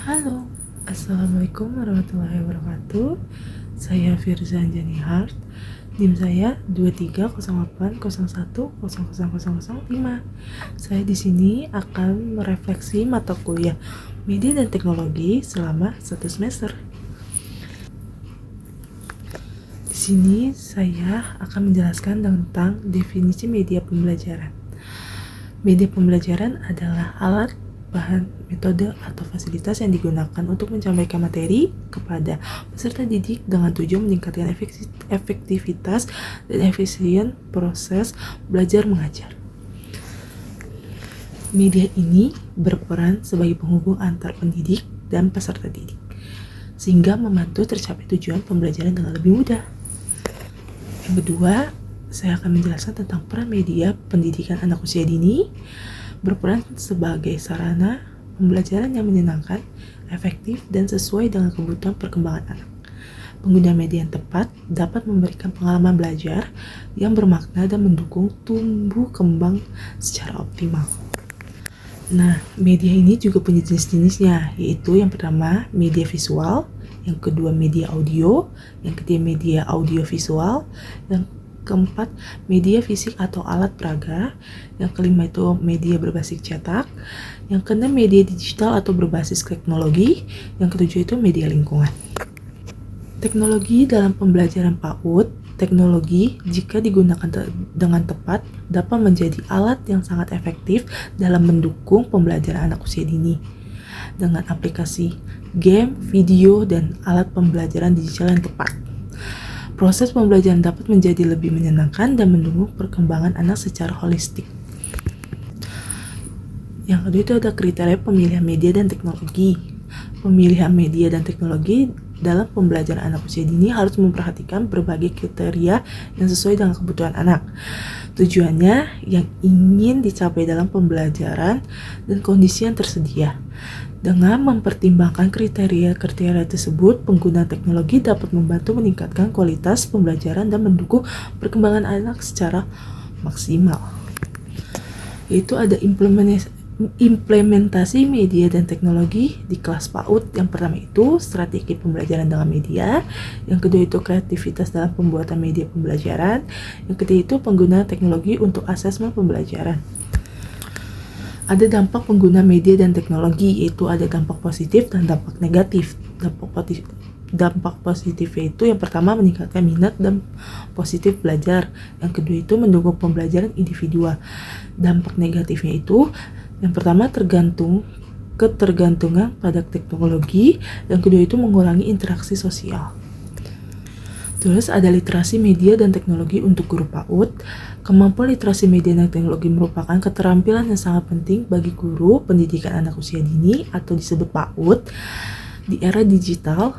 Halo, Assalamualaikum warahmatullahi wabarakatuh. Saya Firza Anjani Hart. NIM saya 230801000005. Saya di sini akan merefleksi mata kuliah Media dan Teknologi selama 1 semester. Di sini saya akan menjelaskan tentang definisi media pembelajaran. Media pembelajaran adalah alat, bahan, metode, atau fasilitas yang digunakan untuk menyampaikan materi kepada peserta didik dengan tujuan meningkatkan efektivitas dan efisien proses belajar mengajar. Media ini berperan sebagai penghubung antar pendidik dan peserta didik, sehingga membantu tercapai tujuan pembelajaran dengan lebih mudah. Yang kedua, saya akan menjelaskan tentang peran media pendidikan anak usia dini. Berperan sebagai sarana pembelajaran yang menyenangkan, efektif, dan sesuai dengan kebutuhan perkembangan anak. Pengguna media yang tepat dapat memberikan pengalaman belajar yang bermakna dan mendukung tumbuh kembang secara optimal. Nah, media ini juga punya jenis-jenisnya, yaitu yang pertama media visual, yang kedua media audio, yang ketiga media audiovisual, yang keempat, media fisik atau alat peraga. Yang kelima itu media berbasis cetak. Yang keenam, media digital atau berbasis teknologi. Yang ketujuh itu media lingkungan. Teknologi dalam pembelajaran PAUD. Teknologi, jika digunakan dengan tepat, dapat menjadi alat yang sangat efektif dalam mendukung pembelajaran anak usia dini. Dengan aplikasi, game, video, dan alat pembelajaran digital yang tepat, proses pembelajaran dapat menjadi lebih menyenangkan dan mendukung perkembangan anak secara holistik. Yang kedua itu ada kriteria pemilihan media dan teknologi. Pemilihan media dan teknologi dalam pembelajaran anak usia dini harus memperhatikan berbagai kriteria yang sesuai dengan kebutuhan anak. Tujuannya yang ingin dicapai dalam pembelajaran dan kondisi yang tersedia. Dengan mempertimbangkan kriteria-kriteria tersebut, pengguna teknologi dapat membantu meningkatkan kualitas pembelajaran dan mendukung perkembangan anak secara maksimal. Yaitu ada implementasi media dan teknologi di kelas PAUD. Yang pertama itu strategi pembelajaran dengan media, yang kedua itu kreativitas dalam pembuatan media pembelajaran, yang ketiga itu penggunaan teknologi untuk asesmen pembelajaran. Ada dampak pengguna media dan teknologi, yaitu ada dampak positif dan dampak negatif. Dampak positifnya itu yang pertama meningkatkan minat dan positif belajar. Yang kedua itu mendukung pembelajaran individual. Dampak negatifnya itu yang pertama ketergantungan pada teknologi. Yang kedua itu mengurangi interaksi sosial. Terus ada literasi media dan teknologi untuk guru PAUD. Kemampuan literasi media dan teknologi merupakan keterampilan yang sangat penting bagi guru pendidikan anak usia dini atau disebut PAUD. Di era digital,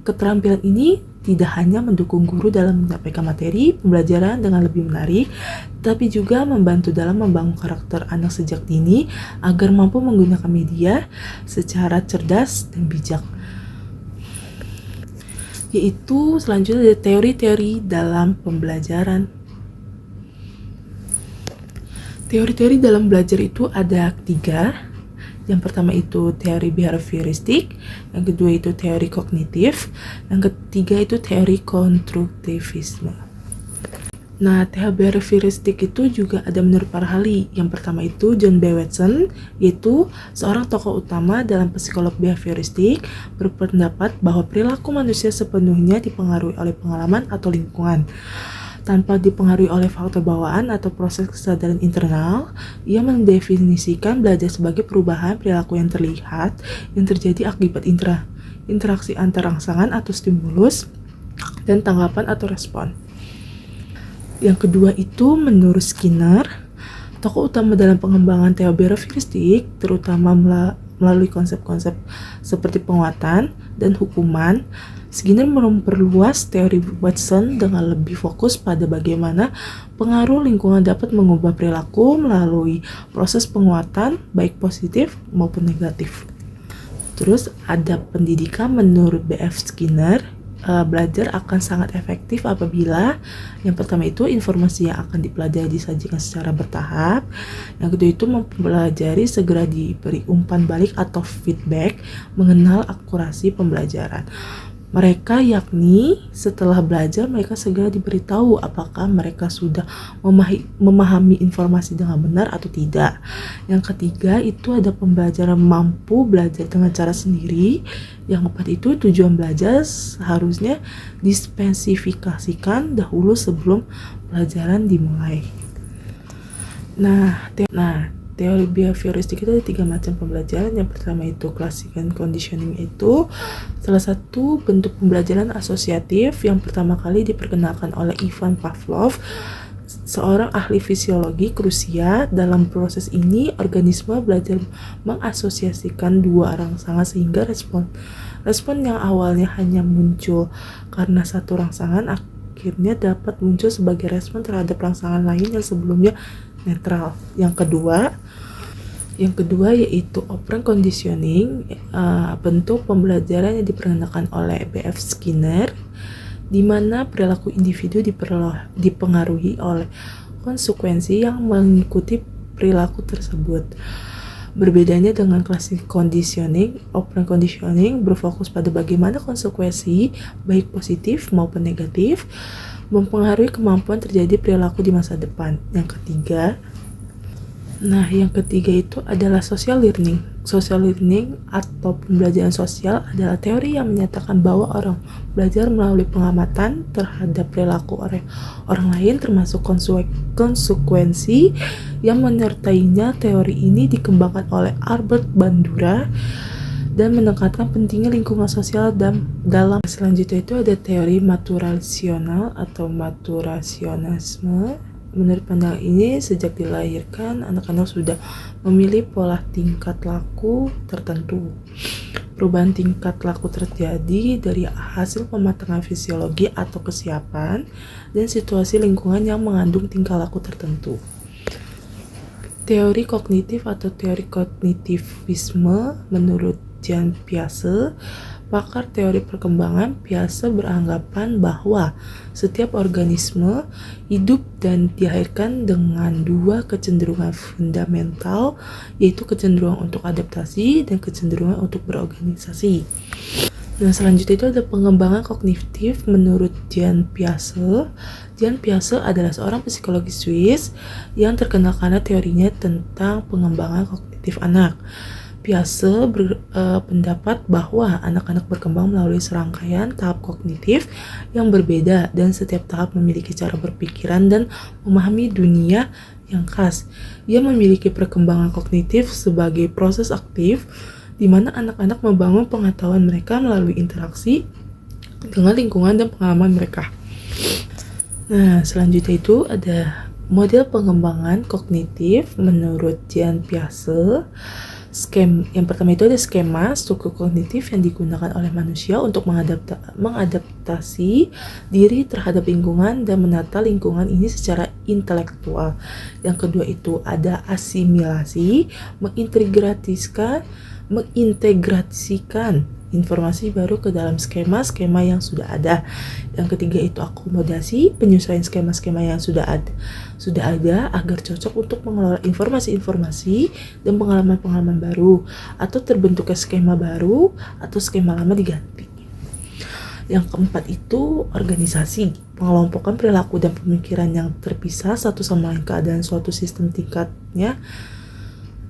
keterampilan ini tidak hanya mendukung guru dalam menyampaikan materi pembelajaran dengan lebih menarik, tapi juga membantu dalam membangun karakter anak sejak dini agar mampu menggunakan media secara cerdas dan bijak. Yaitu selanjutnya ada teori-teori dalam pembelajaran. Teori-teori dalam belajar itu ada 3. Yang pertama itu teori behavioristik, yang kedua itu teori kognitif, yang ketiga itu teori konstruktivisme. Nah, teori behavioristik itu juga ada menurut para ahli. Yang pertama itu John B. Watson, yaitu seorang tokoh utama dalam psikolog behavioristik, berpendapat bahwa perilaku manusia sepenuhnya dipengaruhi oleh pengalaman atau lingkungan. Tanpa dipengaruhi oleh faktor bawaan atau proses kesadaran internal, ia mendefinisikan belajar sebagai perubahan perilaku yang terlihat yang terjadi akibat interaksi antar rangsangan atau stimulus dan tanggapan atau respon. Yang kedua itu menurut Skinner, tokoh utama dalam pengembangan teori behavioristik, terutama melalui konsep-konsep seperti penguatan dan hukuman. Skinner memperluas teori Watson dengan lebih fokus pada bagaimana pengaruh lingkungan dapat mengubah perilaku melalui proses penguatan, baik positif maupun negatif. Terus ada pendidikan menurut B.F. Skinner, belajar akan sangat efektif apabila yang pertama itu informasi yang akan dipelajari disajikan secara bertahap. Yang kedua itu mempelajari segera diberi umpan balik atau feedback mengenal akurasi pembelajaran. Mereka yakni setelah belajar mereka segera diberitahu apakah mereka sudah memahami informasi dengan benar atau tidak. Yang ketiga itu ada pembelajaran mampu belajar dengan cara sendiri. Yang keempat itu tujuan belajar seharusnya dispesifikasikan dahulu sebelum pelajaran dimulai. Teori behavioristik itu ada 3 macam pembelajaran. Yang pertama itu classical conditioning, itu salah satu bentuk pembelajaran asosiatif yang pertama kali diperkenalkan oleh Ivan Pavlov, seorang ahli fisiologi Rusia. Dalam proses ini, organisme belajar mengasosiasikan dua rangsangan sehingga respon yang awalnya hanya muncul karena satu rangsangan akhirnya dapat muncul sebagai respon terhadap rangsangan lain yang sebelumnya netral. Yang kedua yaitu operant conditioning, bentuk pembelajaran yang diperkenalkan oleh B.F. Skinner, di mana perilaku individu dipengaruhi oleh konsekuensi yang mengikuti perilaku tersebut. Berbedanya dengan classical conditioning, operant conditioning berfokus pada bagaimana konsekuensi, baik positif maupun negatif, mempengaruhi kemampuan terjadi perilaku di masa depan. Yang ketiga itu adalah social learning. Social learning atau pembelajaran sosial adalah teori yang menyatakan bahwa orang belajar melalui pengamatan terhadap perilaku orang lain, termasuk konsekuensi yang menyertainya. Teori ini dikembangkan oleh Albert Bandura dan menekankan pentingnya lingkungan sosial dalam. Selanjutnya itu ada teori maturasional atau maturasionalisme. Menurut pandangan ini, sejak dilahirkan, anak-anak sudah memilih pola tingkat laku tertentu. Perubahan tingkat laku terjadi dari hasil pematangan fisiologi atau kesiapan dan situasi lingkungan yang mengandung tingkah laku tertentu. Teori kognitif atau teori kognitivisme menurut Jean Piaget, pakar teori perkembangan, Piaget beranggapan bahwa setiap organisme hidup dan dilahirkan dengan dua kecenderungan fundamental, yaitu kecenderungan untuk adaptasi dan kecenderungan untuk berorganisasi. Nah, selanjutnya itu ada pengembangan kognitif menurut Jean Piaget. Jean Piaget adalah seorang psikologi Swiss yang terkenal karena teorinya tentang pengembangan kognitif anak. Piaget berpendapat bahwa anak-anak berkembang melalui serangkaian tahap kognitif yang berbeda dan setiap tahap memiliki cara berpikiran dan memahami dunia yang khas. Ia memiliki perkembangan kognitif sebagai proses aktif di mana anak-anak membangun pengetahuan mereka melalui interaksi dengan lingkungan dan pengalaman mereka. Nah, selanjutnya itu ada model pengembangan kognitif menurut Jean Piaget. Yang pertama itu ada skema struktur kognitif yang digunakan oleh manusia untuk mengadaptasi diri terhadap lingkungan dan menata lingkungan ini secara intelektual. Yang kedua itu ada asimilasi, mengintegrasikan informasi baru ke dalam skema-skema yang sudah ada. Yang ketiga itu akomodasi, penyesuaian skema-skema yang sudah ada agar cocok untuk mengelola informasi-informasi dan pengalaman-pengalaman baru, atau terbentuknya skema baru atau skema lama diganti. Yang keempat itu organisasi, pengelompokan perilaku dan pemikiran yang terpisah satu sama lain keadaan suatu sistem tingkatnya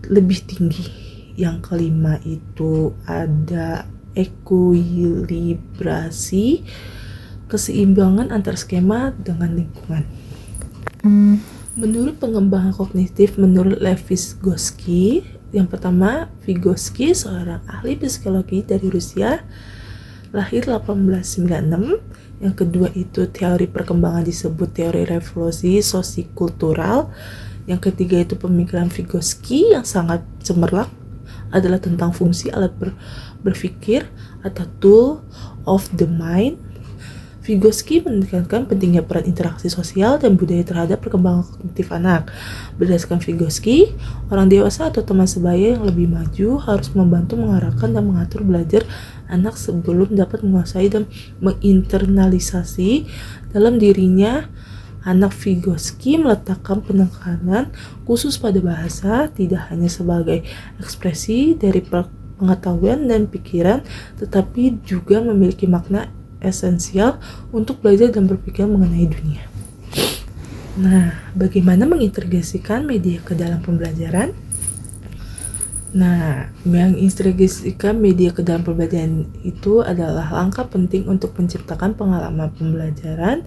lebih tinggi. Yang kelima itu ada ekuilibrasi, keseimbangan antar skema dengan lingkungan. Menurut pengembangan kognitif menurut Lev Vygotsky, yang pertama, Vygotsky seorang ahli psikologi dari Rusia, lahir 1896. Yang kedua itu teori perkembangan disebut teori revolusi sosikultural. Yang ketiga itu pemikiran Vygotsky yang sangat cemerlang adalah tentang fungsi alat berpikir atau tool of the mind. Vygotsky menekankan pentingnya peran interaksi sosial dan budaya terhadap perkembangan kognitif anak. Berdasarkan Vygotsky, orang dewasa atau teman sebaya yang lebih maju harus membantu mengarahkan dan mengatur belajar anak sebelum dapat menguasai dan menginternalisasi dalam dirinya. Anak Vygotsky meletakkan penekanan khusus pada bahasa, tidak hanya sebagai ekspresi dari pengetahuan dan pikiran, tetapi juga memiliki makna esensial untuk belajar dan berpikir mengenai dunia. Nah, bagaimana mengintegrasikan media ke dalam pembelajaran? Nah, mengintegrasikan media ke dalam pembelajaran itu adalah langkah penting untuk menciptakan pengalaman pembelajaran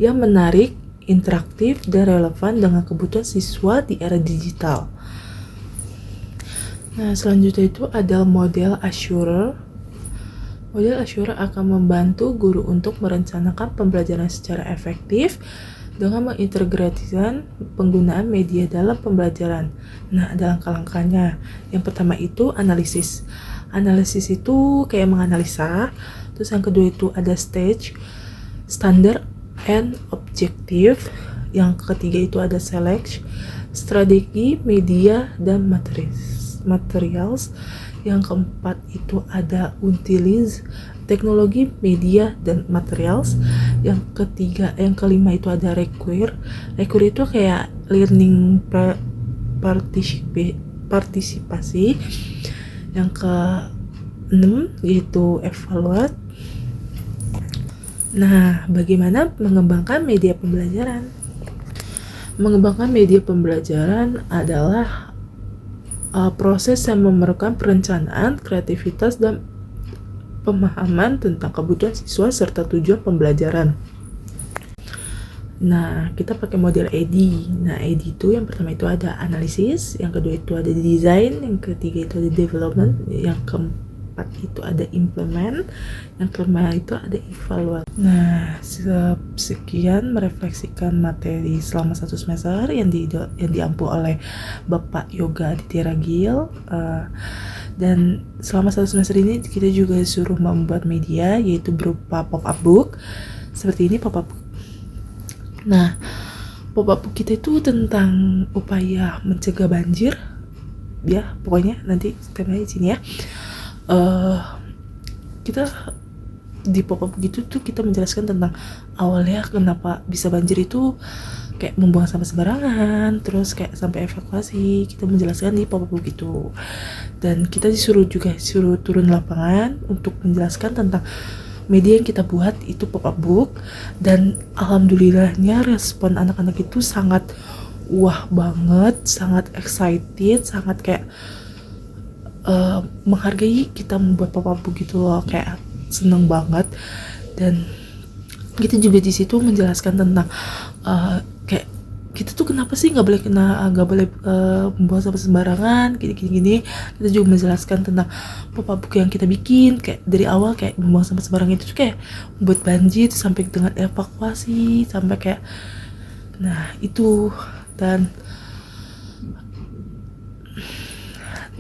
yang menarik, interaktif, dan relevan dengan kebutuhan siswa di era digital. Nah, selanjutnya itu adalah model Assurer. Model Assurer akan membantu guru untuk merencanakan pembelajaran secara efektif dengan mengintegrasikan penggunaan media dalam pembelajaran. Nah, ada langkah-langkahnya. Yang pertama itu analisis. Analisis itu kayak menganalisa. Terus yang kedua itu ada stage, standard, and objektif. Yang ketiga itu ada select, strategi, media, dan materials. Yang keempat itu ada utilize, teknologi, media, dan materials. Yang kelima itu ada require. Require itu kayak learning partisipasi. Yang keenam yaitu evaluate. Nah, bagaimana mengembangkan media pembelajaran? Mengembangkan media pembelajaran adalah proses yang memerlukan perencanaan, kreativitas, dan pemahaman tentang kebutuhan siswa serta tujuan pembelajaran. Nah, kita pakai model AD. Nah, AD itu yang pertama itu ada analisis, yang kedua itu ada design, yang ketiga itu ada development, yang keempat itu ada implement, yang kelima itu ada evaluasi. Nah, sekian merefleksikan materi selama 1 semester yang diampu oleh Bapak Yoga Aditya Ragil. Dan selama 1 semester ini kita juga disuruh membuat media, yaitu berupa pop-up book. Seperti ini pop-up book. Nah, pop-up book kita itu tentang upaya mencegah banjir. Ya, pokoknya nanti temanya di sini ya. Kita di pop-up gitu tuh kita menjelaskan tentang awalnya kenapa bisa banjir itu, kayak membuang sampah sembarangan, terus kayak sampai evakuasi. Kita menjelaskan di pop-up gitu. Dan kita disuruh turun lapangan untuk menjelaskan tentang media yang kita buat itu pop-up book. Dan alhamdulillahnya respon anak-anak itu sangat wah banget, sangat excited, sangat kayak menghargai kita membuat pop-up book gitu loh, kayak seneng banget. Dan kita juga di situ menjelaskan tentang kayak kita tuh kenapa sih nggak boleh membuang sampah sembarangan gini. Kita juga menjelaskan tentang pop-up book yang kita bikin, kayak dari awal kayak membuang sampah sembarangan itu tuh kayak membuat banjir sampai dengan evakuasi sampai kayak, nah itu.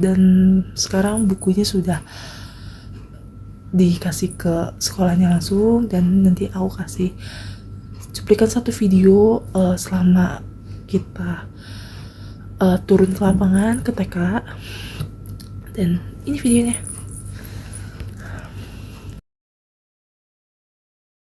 Dan sekarang bukunya sudah dikasih ke sekolahnya langsung, dan nanti aku kasih cuplikan satu video selama kita turun ke lapangan ke TK. Dan ini videonya.